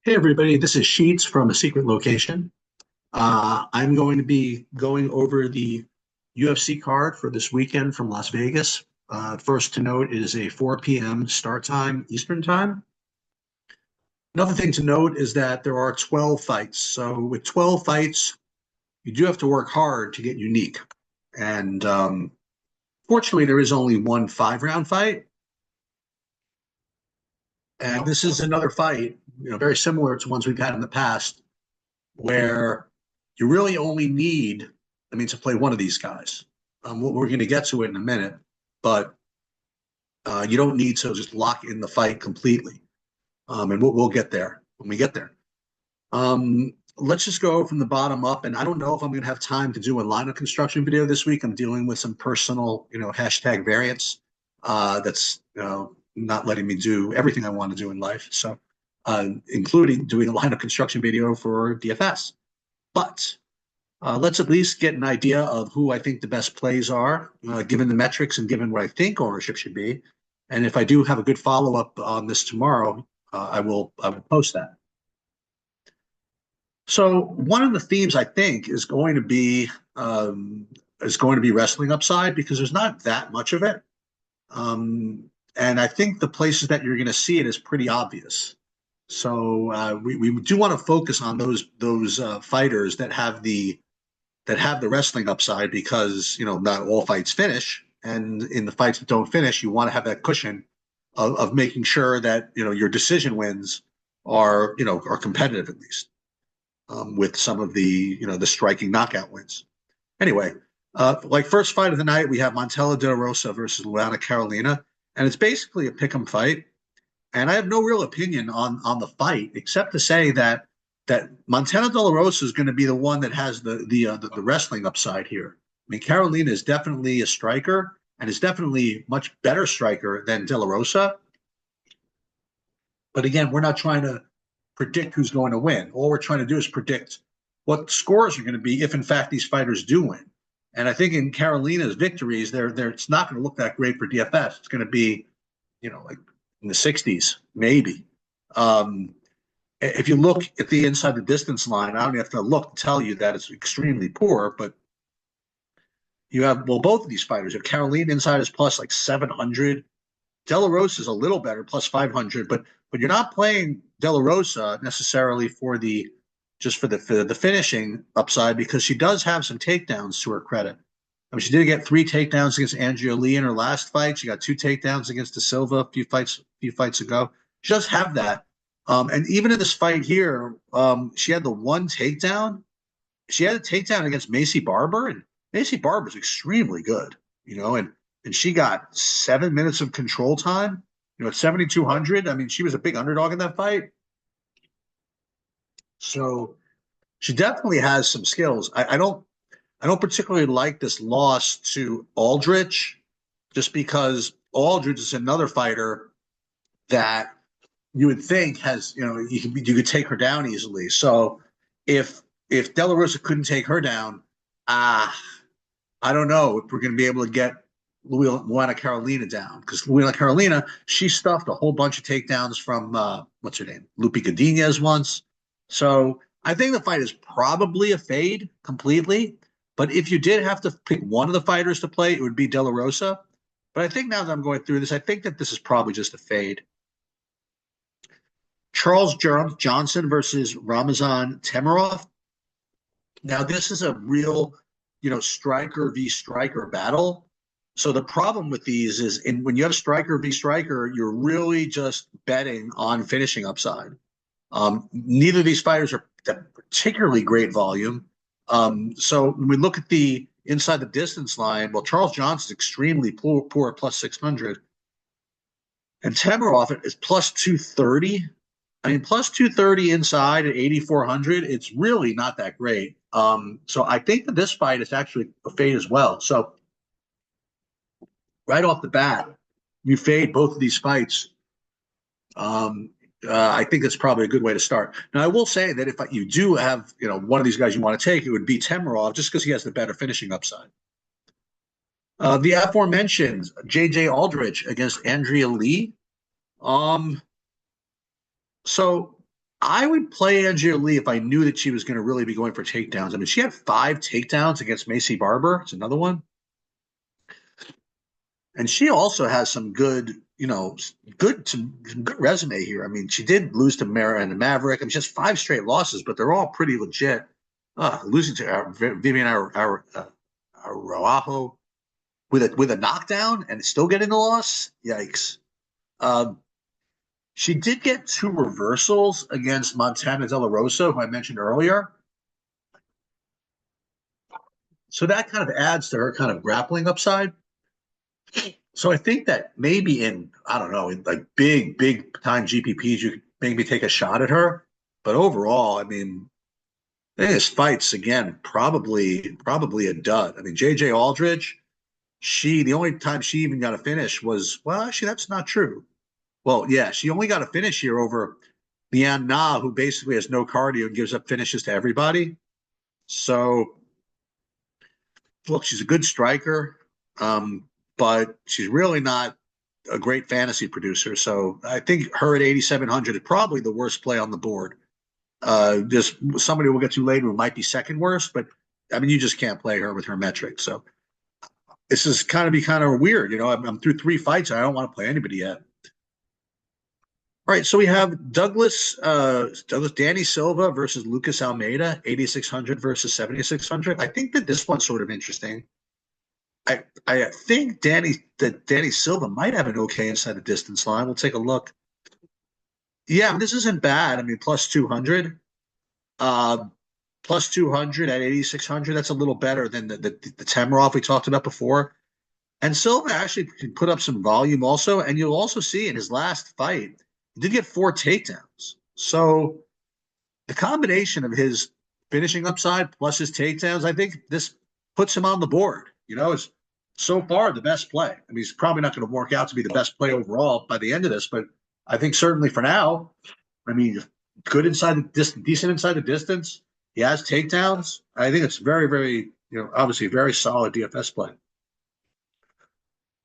Hey everybody, this is Sheets from A Secret Location. I'm going to be going over the UFC card for this weekend from Las Vegas. First to note is a 4 p.m. start time Eastern time. Another thing to note is that there are 12 fights. So with 12 fights, you do have to work hard to get unique. And fortunately, there is only one 5-round fight. And this is another fight, very similar to ones we've had in the past, where you really only need, to play one of these guys. We're going to get to it in a minute, but you don't need to just lock in the fight completely. And we'll get there when we get there. Let's just go from the bottom up. And I don't know if I'm going to have time to do a lineup construction video this week. I'm dealing with some personal, hashtag variants that's not letting me do everything I want to do in life. So, including doing a lineup construction video for DFS. But let's at least get an idea of who I think the best plays are, given the metrics and given what I think ownership should be. And if I do have a good follow-up on this tomorrow, I will post that. So one of the themes I think is going to be wrestling upside because there's not that much of it. And I think the places that you're going to see it is pretty obvious. So we do want to focus on those fighters that have the wrestling upside because not all fights finish, and in the fights that don't finish, you want to have that cushion of making sure that your decision wins are competitive at least with some of the the striking knockout wins. Anyway, like first fight of the night, we have Montella De La Rosa versus Luana Carolina, and it's basically a pick'em fight. And I have no real opinion on the fight, except to say that Montana De La Rosa is going to be the one that has the wrestling upside here. I mean, Carolina is definitely a striker and is definitely much better striker than De La Rosa. But again, we're not trying to predict who's going to win. All we're trying to do is predict what scores are going to be if, in fact, these fighters do win. And I think in Carolina's victories, it's not going to look that great for DFS. It's going to be, like in the 60s, maybe. If you look at the inside the distance line, I don't have to look to tell you that it's extremely poor, but you have, both of these fighters. If Carolina inside is plus like 700, De La Rosa is a little better, plus 500, but you're not playing De La Rosa necessarily for the finishing upside because she does have some takedowns to her credit. I mean, she did get 3 takedowns against Andrea Lee in her last fight. She got 2 takedowns against De Silva a few fights ago. She does have that. And even in this fight here, she had the 1 takedown. She had a takedown against Macy Barber, and Macy Barber is extremely good, and she got 7 minutes of control time, at 7,200. I mean, she was a big underdog in that fight. So she definitely has some skills. I don't particularly like this loss to Aldrich, just because Aldrich is another fighter that you would think has, you could take her down easily. So if De La Rosa couldn't take her down, I don't know if we're going to be able to get Luana Carolina down, because Luana Carolina, she stuffed a whole bunch of takedowns from what's her name, Lupi Godinez once. So I think the fight is probably a fade completely. But if you did have to pick one of the fighters to play, it would be De La Rosa. But I think now that I'm going through this, I think that this is probably just a fade. Charles Johnson versus Ramazan Temirov. Now, this is a real, striker v. striker battle. So the problem with these is when you have striker v. striker, you're really just betting on finishing upside. Neither of these fighters are particularly great volume. So when we look at the inside the distance line, well, Charles Johnson is extremely poor at plus 600. And Temirov is plus 230. I mean, plus 230 inside at 8,400, it's really not that great. So I think that this fight is actually a fade as well. So right off the bat, you fade both of these fights. I think that's probably a good way to start. Now, I will say that if you do have, one of these guys you want to take, it would be Temirov, just because he has the better finishing upside. The aforementioned J.J. Aldrich against Andrea Lee. So I would play Angela Lee if I knew that she was going to really be going for takedowns. I mean, she had 5 takedowns against Macy Barber. It's another one. And she also has some good, some good resume here. I mean, she did lose to Mara and the Maverick. I mean, she has 5 straight losses, but they're all pretty legit. Losing to Vivian Araujo with a knockdown and still getting the loss. Yikes. Um, she did get 2 reversals against Montana De La Rosa, who I mentioned earlier. So that kind of adds to her kind of grappling upside. So I think that maybe I don't know, in like big time GPPs, you could maybe take a shot at her. But overall, I mean, I think this fight's again probably a dud. I mean, JJ Aldridge, the only time she even got a finish was, well, actually that's not true. Well, yeah, she only got a finish here over Lian Na, who basically has no cardio and gives up finishes to everybody. So look, she's a good striker, but she's really not a great fantasy producer. So I think her at 8,700 is probably the worst play on the board. Just somebody we'll get to later who might be second worst, but I mean, you just can't play her with her metrics. So this is kind of weird. I'm through 3 fights. And I don't want to play anybody yet. All right, so we have Douglas Danny Silva versus Lucas Almeida, 8,600 versus 7,600. I think that this one's sort of interesting. I think Danny Silva might have an okay inside the distance line. We'll take a look. Yeah, this isn't bad. I mean, plus 200. Plus 200 at 8,600. That's a little better than the Temerov we talked about before. And Silva actually can put up some volume also. And you'll also see in his last fight, he did get 4 takedowns. So the combination of his finishing upside plus his takedowns, I think this puts him on the board. Is so far the best play. I mean, he's probably not going to work out to be the best play overall by the end of this, but I think certainly for now, I mean, good inside the distance, decent inside the distance. He has takedowns. I think it's very, very, obviously very solid DFS play.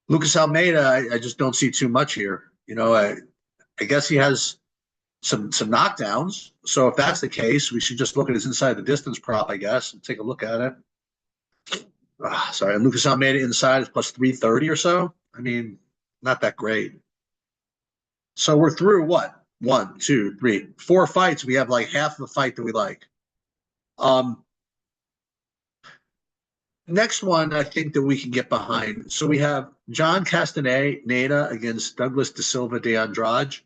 Lucas Almeida, I just don't see too much here. I guess he has some knockdowns. So if that's the case, we should just look at his inside the distance prop, I guess, and take a look at it. Sorry, Lucas Almeida inside is plus 330 or so. I mean, not that great. So we're through what? 1, 2, 3, 4 fights. We have like half of the fight that we like. Next one, I think that we can get behind. So we have John Castaneda against Douglas Da Silva de Andrade.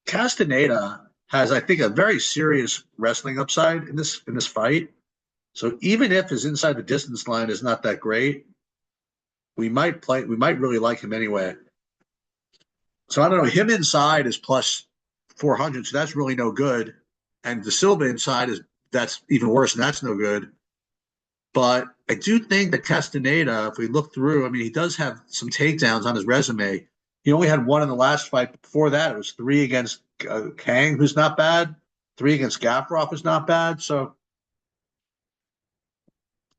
Castaneda has, I think, a very serious wrestling upside in this fight. So even if his inside the distance line is not that great, we might really like him anyway. So I don't know. Him inside is plus 400, so that's really no good. And Da Silva inside that's even worse, and that's no good. But I do think that Castaneda, if we look through, I mean, he does have some takedowns on his resume. He only had 1 in the last fight. Before that, it was 3 against Kang, who's not bad. 3 against Gavrov, who's not bad. So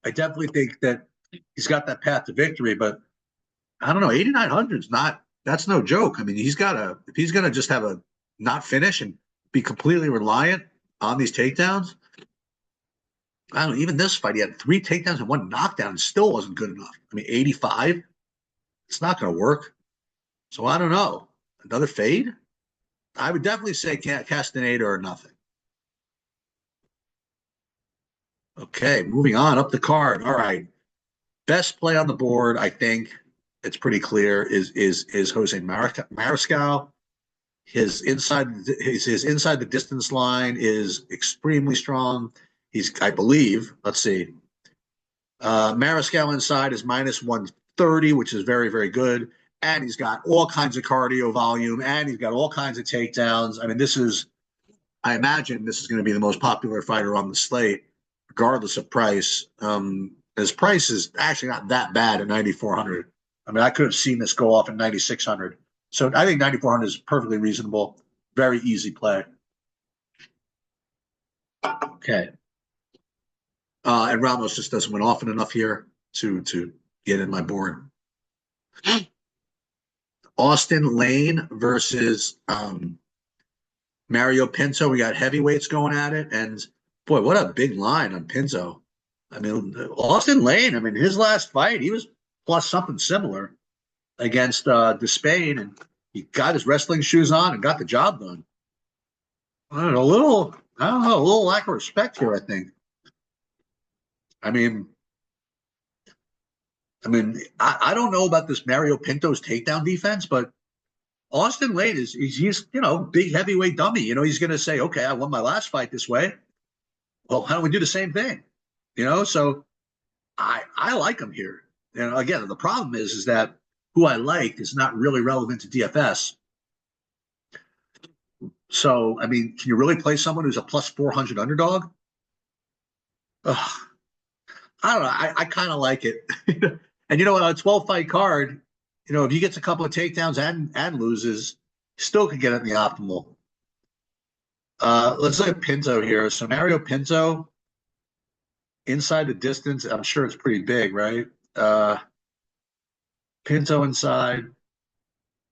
I definitely think that he's got that path to victory. But I don't know, 8,900 is that's no joke. I mean, if he's going to just have a not finish and be completely reliant on these takedowns, I don't know, even this fight, he had 3 takedowns and 1 knockdown and still wasn't good enough. I mean, 85, it's not going to work. So I don't know. Another fade? I would definitely say Castaneda or nothing. Okay, moving on up the card. All right. Best play on the board, I think it's pretty clear, is Jose Mariscal. His inside the distance line is extremely strong. I believe, let's see. Mariscal inside is minus 130, which is very, very good. And he's got all kinds of cardio volume, and he's got all kinds of takedowns. I mean, I imagine this is going to be the most popular fighter on the slate, regardless of price. His price is actually not that bad at 9,400. I mean, I could have seen this go off at 9,600. So I think 9,400 is perfectly reasonable. Very easy play. Okay. And Ramos just doesn't win often enough here to get in my board. Austin Lane versus Mario Pinto, we got heavyweights going at it. And boy, what a big line on Pinto. I mean, Austin Lane, I mean, his last fight, he was plus something similar against Despain, and he got his wrestling shoes on and got the job done. I don't know, a little lack of respect here, I think. I mean, I don't know about this Mario Pinto's takedown defense, but Austin Lane he's big heavyweight dummy. He's going to say, okay, I won my last fight this way. Well, how don't we do the same thing? So I like him here. And again, the problem is that who I like is not really relevant to DFS. So, I mean, can you really play someone who's a plus 400 underdog? Ugh, I don't know. I kind of like it. And on a 12 fight card, if he gets a couple of takedowns and loses, still could get it in the optimal. Let's look at Pinto here. So Mario Pinto, inside the distance, I'm sure it's pretty big, right? Pinto inside.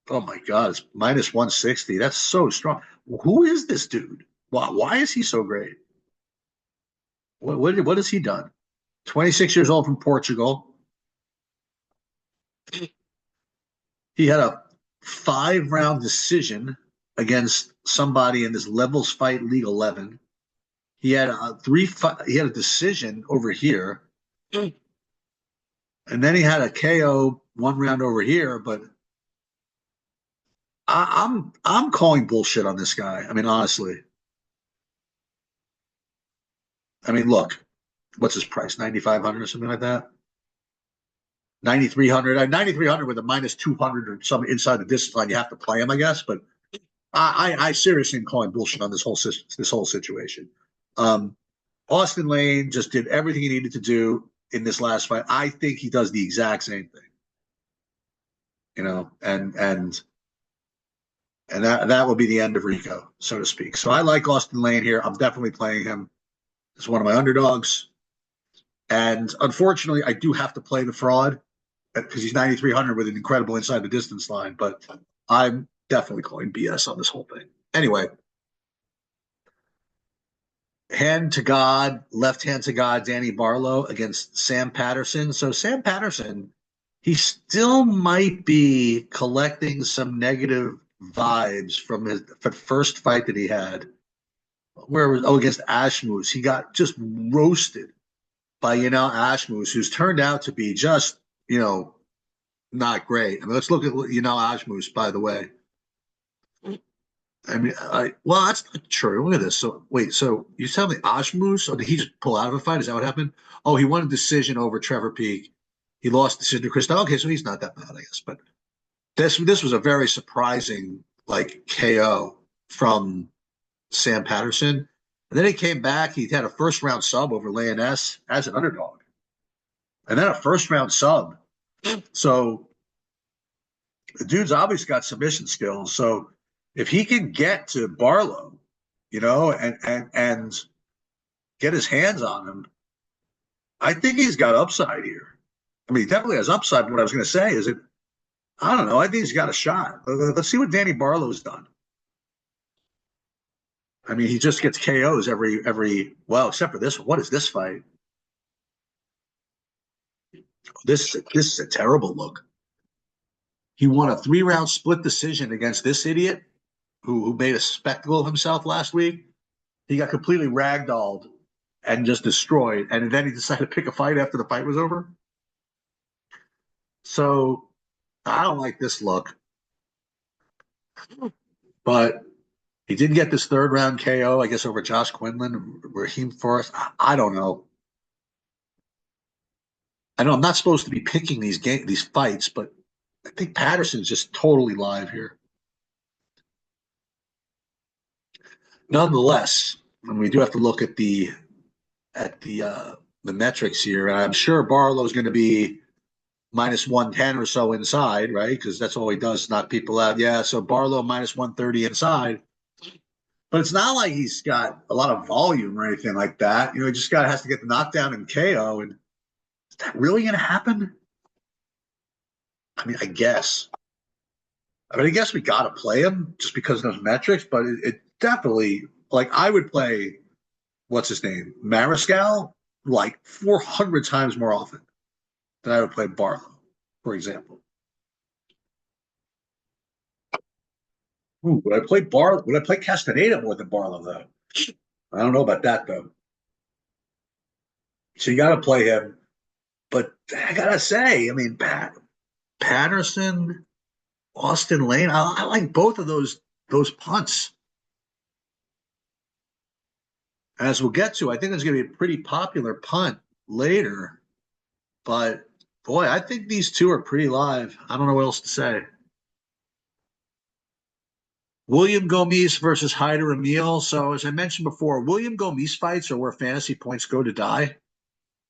Oh my God, it's minus 160. That's so strong. Who is this dude? Why is he so great? What has he done? 26 years old from Portugal. He had a 5-round decision against somebody in this levels fight League 11. He had he had a decision over here. And then he had a KO 1 round over here, but I'm calling bullshit on this guy. I mean, honestly. I mean, look, what's his price? 9,500 or something like that? 9,300. 9,300 with a minus 200 or something inside the distance line. You have to play him, I guess. But I seriously am calling bullshit on this whole situation. Austin Lane just did everything he needed to do in this last fight. I think he does the exact same thing. And that will be the end of Rico, so to speak. So I like Austin Lane here. I'm definitely playing him as one of my underdogs. And unfortunately, I do have to play the fraud because he's 9,300 with an incredible inside the distance line. But I'm definitely calling BS on this whole thing. Anyway, hand to God, left hand to God, Danny Barlow against Sam Patterson. So Sam Patterson, he still might be collecting some negative vibes from his first fight that he had. Where was against Ashmoose? He got just roasted by Ashmoose, who's turned out to be just not great. I mean, let's look at Ashmoose, by the way. I mean, well, that's not true. Look at this. So wait, so you tell me Ashmoose, or did he just pull out of a fight? Is that what happened? Oh, he won a decision over Trevor Peake. He lost the decision to Chris. Okay, so he's not that bad, I guess. But this was a very surprising KO from Sam Patterson. And then he came back. He had a first round sub over Leoness as an underdog. And then a first round sub. So the dude's obviously got submission skills. So if he can get to Barlow, and get his hands on him, I think he's got upside here. I mean, he definitely has upside. But what I was going to say is I don't know. I think he's got a shot. Let's see what Danny Barlow's done. I mean, he just gets KOs well, except for this one. What is this fight? This is a terrible look. He won a 3-round split decision against this idiot who made a spectacle of himself last week. He got completely ragdolled and just destroyed. And then he decided to pick a fight after the fight was over. So I don't like this look. But he did get this 3rd-round KO, I guess, over Josh Quinlan, Raheem Forrest. I don't know. I know I'm not supposed to be picking these fights, but I think Patterson's just totally live here. Nonetheless, and we do have to look at the metrics here, and I'm sure Barlow's going to be minus 110 or so inside, right? Because that's all he does, knock people out. Yeah, so Barlow minus 130 inside. But it's not like he's got a lot of volume or anything like that. He just has to get the knockdown and KO. And is that really going to happen? I mean, I guess. I mean, I guess we got to play him just because of those metrics, but it definitely, like, I would play, what's his name, Mariscal, like 400 times more often than I would play Barlow, for example. Ooh, would I play Castaneda more than Barlow, though? I don't know about that, though. So you got to play him. But I got to say, I mean, Patterson, Austin Lane, I like both of those punts. As we'll get to, I think there's going to be a pretty popular punt later. But boy, I think these two are pretty live. I don't know what else to say. William Gomis versus Hyder Emil. So as I mentioned before, William Gomis fights are where fantasy points go to die.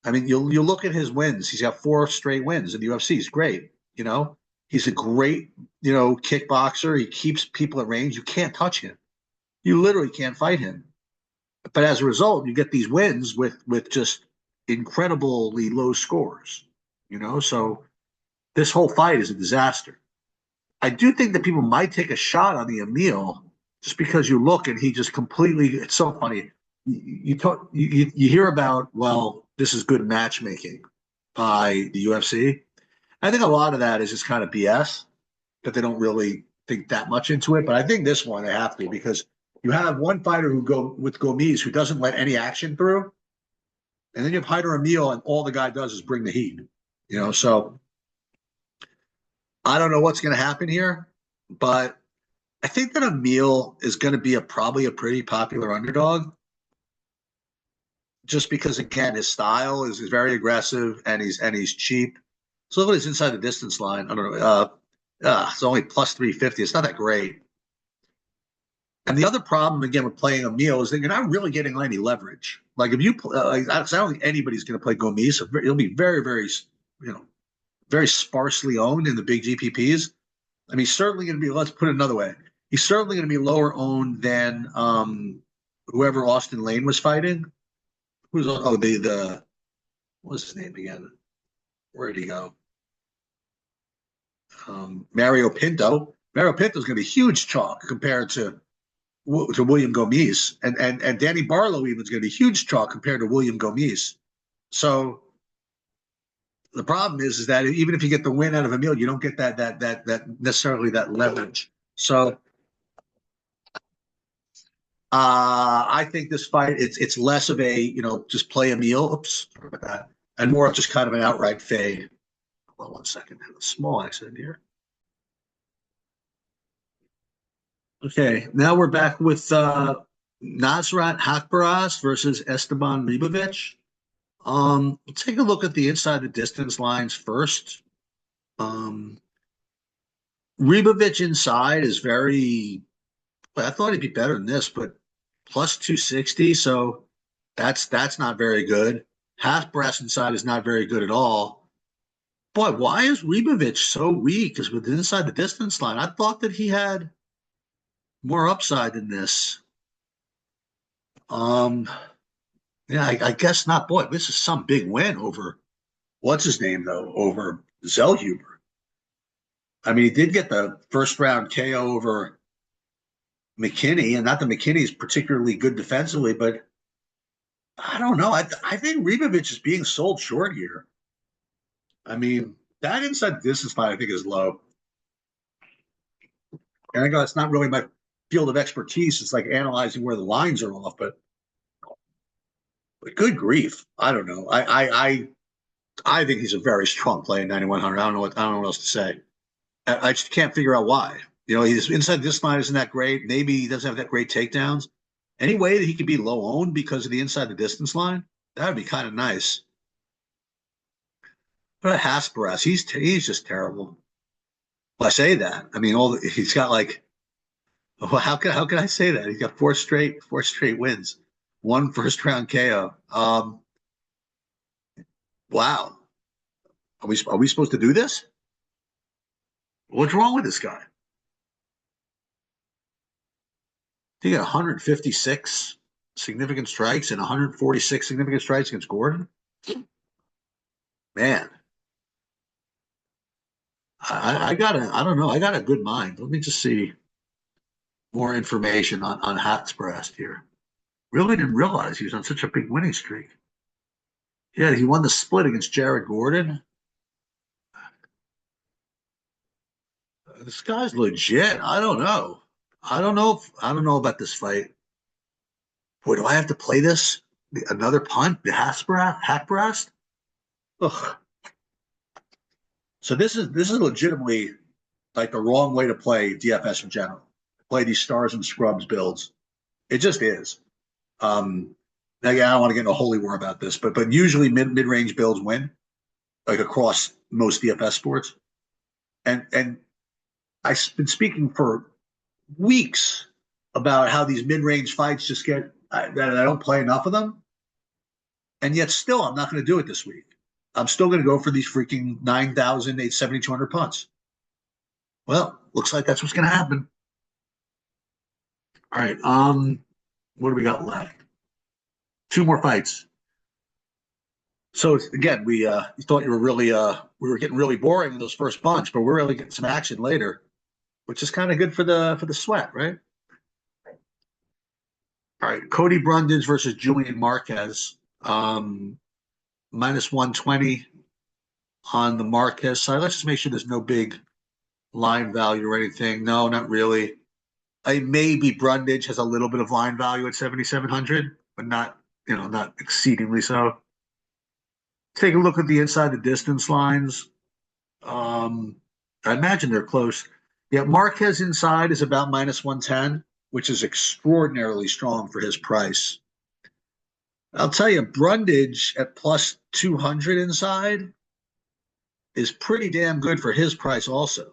I mean, you look at his wins. He's got 4 straight wins in the UFC. He's great. He's a great kickboxer. He keeps people at range. You can't touch him. You literally can't fight him. But as a result, you get these wins with just incredibly low scores. So this whole fight is a disaster. I do think that people might take a shot on the Emil just because you look and he just completely. It's so funny. You hear about, well, this is good matchmaking by the UFC. I think a lot of that is just kind of BS that they don't really think that much into it. But I think this one they have to, because you have one fighter who go with Gomes who doesn't let any action through, and then you have Hyder Emil and all the guy does is bring the heat. So I don't know what's going to happen here, but I think that Emil is going to be probably a pretty popular underdog, just because again his style is very aggressive and he's cheap. So look at his inside the distance line. I don't know. It's only plus 350. It's not that great. And the other problem again with playing Emil is that you're not really getting any leverage. Like if you, I don't think anybody's going to play Gomes. So it'll be very, very, very sparsely owned in the big GPPs. I mean, certainly going to be. Let's put it another way. He's certainly going to be lower owned than whoever Austin Lane was fighting. Who's the what's his name again? Where did he go? Mario Pinto. Mario Pinto is going to be huge chalk compared to William Gomes, and Danny Barlow even is going to be huge chalk compared to William Gomes. So the problem is that even if you get the win out of Emil, you don't get that necessarily that leverage. So I think this fight it's less of a just play Emil, oops, sorry about that, and more of just kind of an outright fade. Hold on 1 second, I have a small accident here. Okay, now we're back with Nasrat Hakbaraz versus Esteban Ribovic. We'll take a look at the inside the distance lines first. Ribovic inside is very. I thought he'd be better than this, but plus 260, so that's not very good. Hakbaraz inside is not very good at all. Boy, why is Ribovic so weak? Because with inside the distance line, I thought that he had more upside than this. Yeah, I guess not. Boy, this is some big win over what's his name though, over Zellhuber. I mean, he did get the first round KO over McKinney, and not that McKinney is particularly good defensively, but I don't know. I think Ribovic is being sold short here. I mean, that inside distance line I think is low. And I go, it's not really my field of expertise. It's like analyzing where the lines are off, but good grief. I don't know. I think he's a very strong play in 9,100. I don't know what else to say. I just can't figure out why. He's inside this line isn't that great. Maybe he doesn't have that great takedowns. Any way that he could be low owned because of the inside the distance line, that would be kind of nice. But Hasparas, he's just terrible. Well, I say that. I mean, he's got like. Well, how can I say that? He's got four straight wins, 1 first round KO. Wow. Are we supposed to do this? What's wrong with this guy? He got 156 significant strikes and 146 significant strikes against Gordon. Man, I don't know. I got a good mind. Let me just see more information on Hatsbrast here. Really didn't realize he was on such a big winning streak. Yeah, he won the split against Jared Gordon. This guy's legit. I don't know. I don't know about this fight. Boy, do I have to play this? Another punt? The Hackbrast? Ugh. So this is legitimately like the wrong way to play DFS in general. Play these stars and scrubs builds. It just is. Again, I don't want to get into a holy war about this, but usually mid range builds win, like across most DFS sports. And I've been speaking for weeks about how these mid range fights just get that I don't play enough of them, and yet still I'm not going to do it this week. I'm still going to go for these freaking 9,000, 7,200 punts. Well, looks like that's what's going to happen. All right. What do we got left? Two more fights. So again, we thought you were really we were getting really boring in those first bunch, but we're really getting some action later, which is kind of good for the sweat, right? All right, Cody Brundage versus Julian Marquez, minus 120 on the Marquez side. Let's just make sure there's no big line value or anything. No, not really. Maybe Brundage has a little bit of line value at 7,700, but not not exceedingly so. Take a look at the inside the distance lines. I imagine they're close. Yeah, Marquez inside is about minus 110, which is extraordinarily strong for his price. I'll tell you, Brundage at plus 200 inside is pretty damn good for his price also.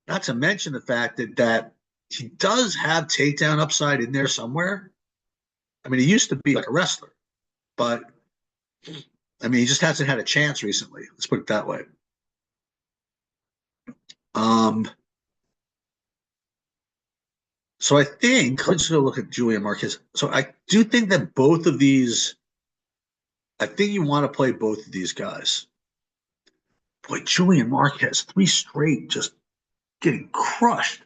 Not to mention the fact that he does have takedown upside in there somewhere. I mean, he used to be like a wrestler, but I mean, he just hasn't had a chance recently. Let's put it that way. So I think let's go look at Julian Marquez. So I do think that both of these, I think you want to play both of these guys. Boy, Julian Marquez, 3 straight, just getting crushed.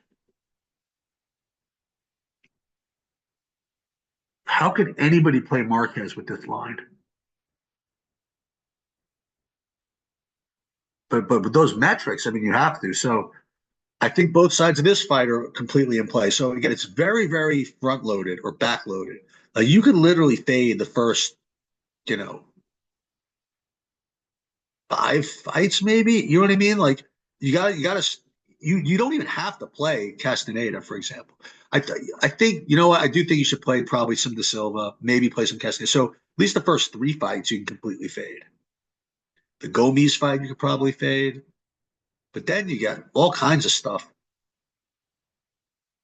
How could anybody play Marquez with this line? But with those metrics, I mean, you have to. So I think both sides of this fight are completely in play. So again, it's very, very front loaded or back loaded. You could literally fade the first, you know, 5 fights, maybe. You know what I mean? Like you don't even have to play Castaneda, for example. I think you know what I do think you should play probably some De Silva, maybe play some Castaneda. So at least the first 3 fights you can completely fade. The Gomes fight you could probably fade, but then you got all kinds of stuff.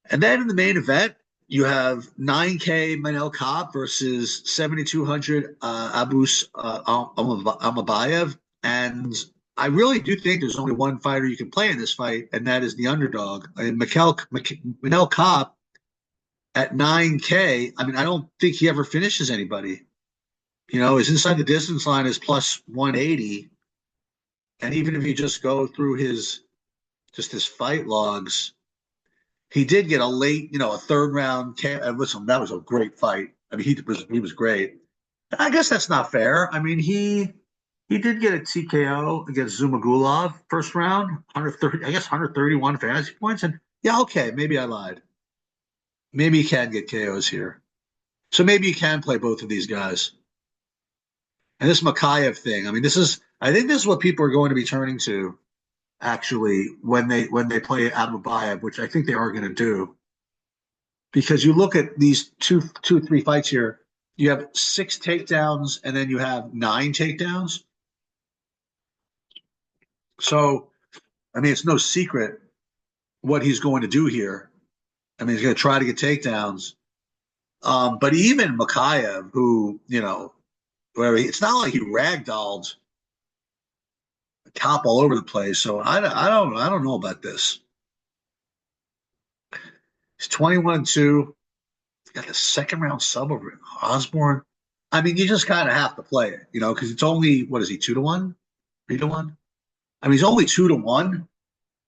And then in the main event, you have 9K Manel Kape versus 7,200 Abus Amabayev. And I really do think there's only one fighter you can play in this fight, and that is the underdog. I mean, Manel Kape at 9K, I mean, I don't think he ever finishes anybody. His inside the distance line is plus 180. And even if you just go through his fight logs, he did get a late, a third round. Listen, that was a great fight. I mean, he was great. I guess that's not fair. I mean, he did get a TKO against Zumagulov first round, 130, I guess 131 fantasy points. And yeah, okay, maybe I lied. Maybe he can get KOs here. So maybe you can play both of these guys. And this Makayev thing, I mean, I think this is what people are going to be turning to actually when they play Abubayev, which I think they are going to do. Because you look at these two, 3 fights here, you have 6 takedowns and then you have 9 takedowns. So, I mean, it's no secret what he's going to do here. I mean, he's going to try to get takedowns. But even Makayev, who, it's not like he ragdolled Kape all over the place. So I don't know about this. He's 21-2. He's got the second round sub over Osborne. I mean, you just kind of have to play it, because it's only, what is he, 2-1? 3-1? I mean, he's only 2-1.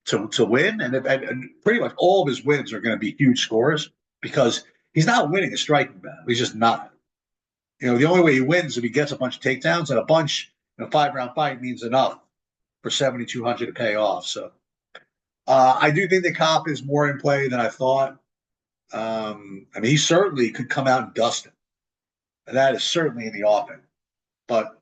to win, and pretty much all of his wins are going to be huge scores because he's not winning a striking battle. He's just not. The only way he wins is if he gets a bunch of takedowns, and a bunch in a 5-round fight means enough for 7,200 to pay off. So I do think the cop is more in play than I thought. I mean, he certainly could come out and dust him. And that is certainly in the offing. But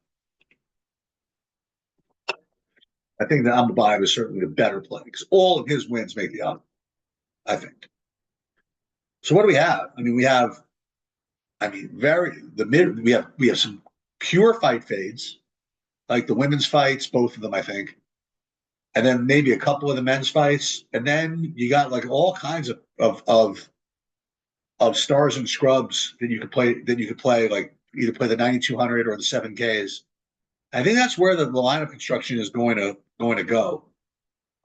I think that Ambabayev is certainly the better play because all of his wins make the up, I think. So what do we have? I mean, we have we have some pure fight fades, like the women's fights, both of them, I think. And then maybe a couple of the men's fights. And then you got like all kinds of stars and scrubs that you could play like either play the 9,200 or the 7Ks. I think that's where the lineup construction is going to go.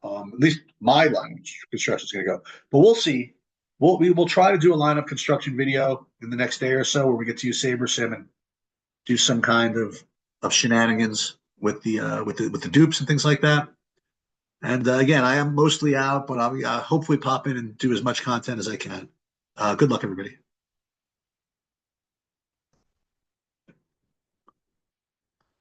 At least my lineup construction is going to go. But we'll see. We will try to do a lineup construction video in the next day or so where we get to use SaberSim and do some kind of shenanigans with the dupes and things like that. And again, I am mostly out, but I'll hopefully pop in and do as much content as I can. Good luck, everybody.